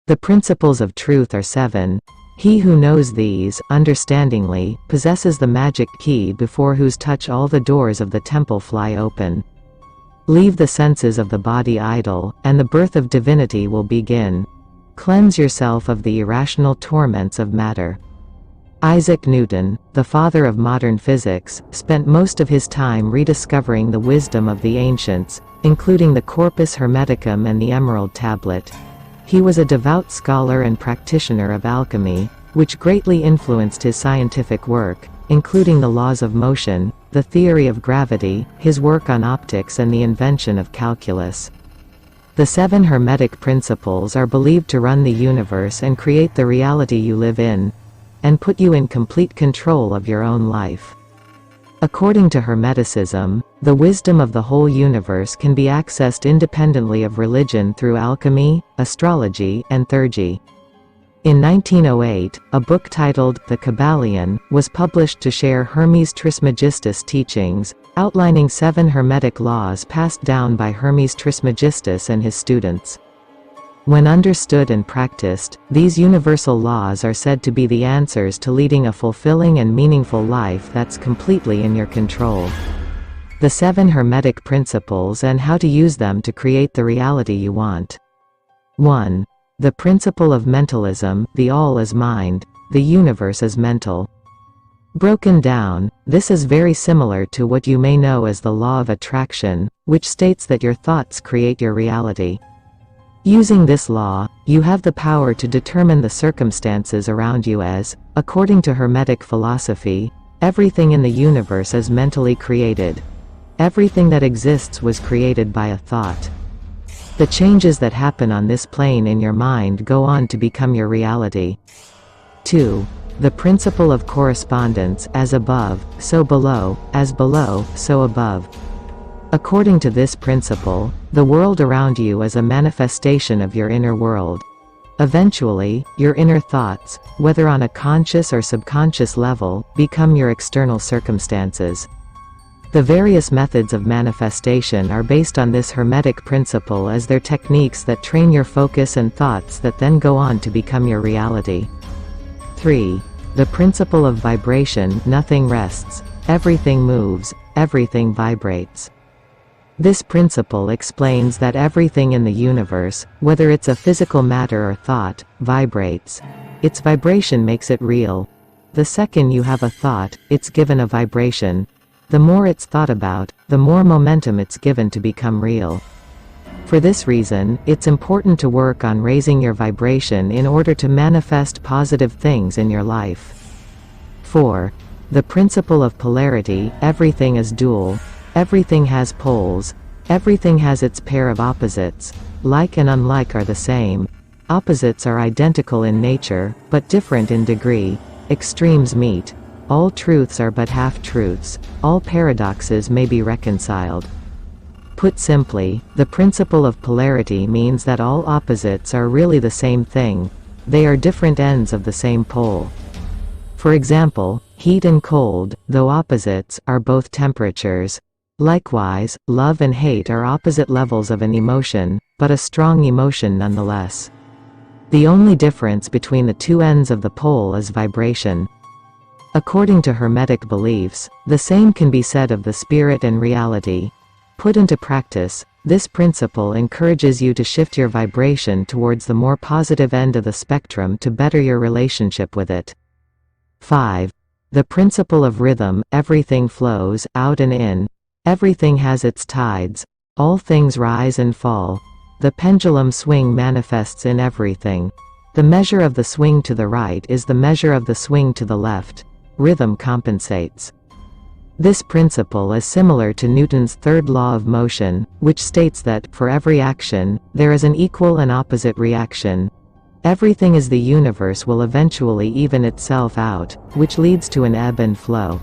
The principles of truth are 7. He who knows these, understandingly, possesses the magic key before whose touch all the doors of the temple fly open. Leave the senses of the body idle, and the birth of divinity will begin. Cleanse yourself of the irrational torments of matter. Isaac Newton, the father of modern physics, spent most of his time rediscovering the wisdom of the ancients, including the Corpus Hermeticum and the Emerald Tablet. He was a devout scholar and practitioner of alchemy, which greatly influenced his scientific work, including the laws of motion, the theory of gravity, his work on optics and the invention of calculus. The 7 Hermetic Principles are believed to run the universe and create the reality you live in, and put you in complete control of your own life. According to Hermeticism, the wisdom of the whole universe can be accessed independently of religion through alchemy, astrology, and theurgy. In 1908, a book titled The Kybalion was published to share Hermes Trismegistus' teachings, outlining 7 Hermetic laws passed down by Hermes Trismegistus and his students. When understood and practiced, these universal laws are said to be the answers to leading a fulfilling and meaningful life that's completely in your control. The 7 Hermetic Principles and how to use them to create the reality you want. 1. The principle of mentalism, the all is mind, the universe is mental. Broken down, this is very similar to what you may know as the law of attraction, which states that your thoughts create your reality. Using this law, you have the power to determine the circumstances around you as, according to Hermetic philosophy, everything in the universe is mentally created. Everything that exists was created by a thought. The changes that happen on this plane in your mind go on to become your reality. 2. The principle of correspondence, as above, so below, as below, so above. According to this principle, the world around you is a manifestation of your inner world. Eventually, your inner thoughts, whether on a conscious or subconscious level, become your external circumstances. The various methods of manifestation are based on this Hermetic principle as their techniques that train your focus and thoughts that then go on to become your reality. 3. The principle of vibration, nothing rests, everything moves, everything vibrates. This principle explains that everything in the universe, whether it's a physical matter or thought, vibrates. Its vibration makes it real. The second you have a thought, it's given a vibration. The more it's thought about, the more momentum it's given to become real. For this reason, it's important to work on raising your vibration in order to manifest positive things in your life. 4. The principle of polarity, everything is dual. Everything has poles. Everything has its pair of opposites. Like and unlike are the same. Opposites are identical in nature, but different in degree. Extremes meet. All truths are but half-truths. All paradoxes may be reconciled. Put simply, the principle of polarity means that all opposites are really the same thing. They are different ends of the same pole. For example, heat and cold, though opposites, are both temperatures. Likewise, love and hate are opposite levels of an emotion, but a strong emotion nonetheless. The only difference between the two ends of the pole is vibration. According to Hermetic beliefs, the same can be said of the spirit and reality. Put into practice, this principle encourages you to shift your vibration towards the more positive end of the spectrum to better your relationship with it. 5. The principle of rhythm, everything flows, out and in. Everything has its tides. All things rise and fall. The pendulum swing manifests in everything. The measure of the swing to the right is the measure of the swing to the left. Rhythm compensates. This principle is similar to Newton's third law of motion, which states that, for every action, there is an equal and opposite reaction. Everything as the universe will eventually even itself out, which leads to an ebb and flow.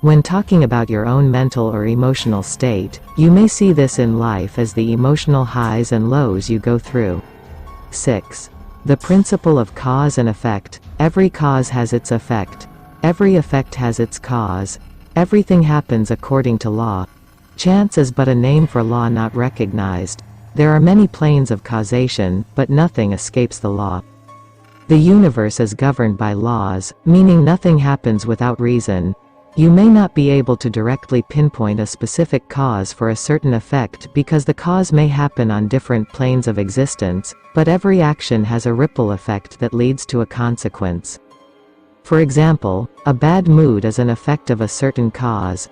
When talking about your own mental or emotional state, you may see this in life as the emotional highs and lows you go through. 6. The principle of cause and effect, every cause has its effect. Every effect has its cause. Everything happens according to law. Chance is but a name for law not recognized. There are many planes of causation, but nothing escapes the law. The universe is governed by laws, meaning nothing happens without reason. You may not be able to directly pinpoint a specific cause for a certain effect because the cause may happen on different planes of existence, but every action has a ripple effect that leads to a consequence. For example, a bad mood is an effect of a certain cause.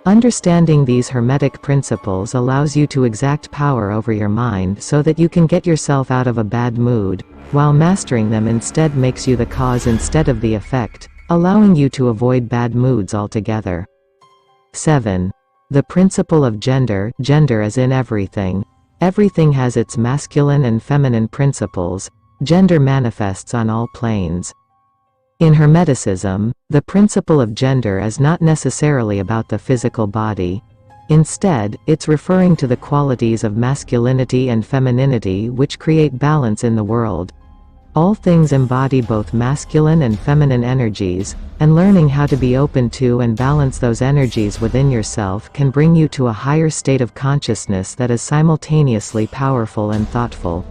Understanding these Hermetic principles allows you to exact power over your mind so that you can get yourself out of a bad mood, while mastering them instead makes you the cause instead of the effect, allowing you to avoid bad moods altogether. 7. The principle of gender. Gender is in everything. Everything has its masculine and feminine principles. Gender manifests on all planes. In Hermeticism, the principle of gender is not necessarily about the physical body. Instead, it's referring to the qualities of masculinity and femininity which create balance in the world. All things embody both masculine and feminine energies, and learning how to be open to and balance those energies within yourself can bring you to a higher state of consciousness that is simultaneously powerful and thoughtful.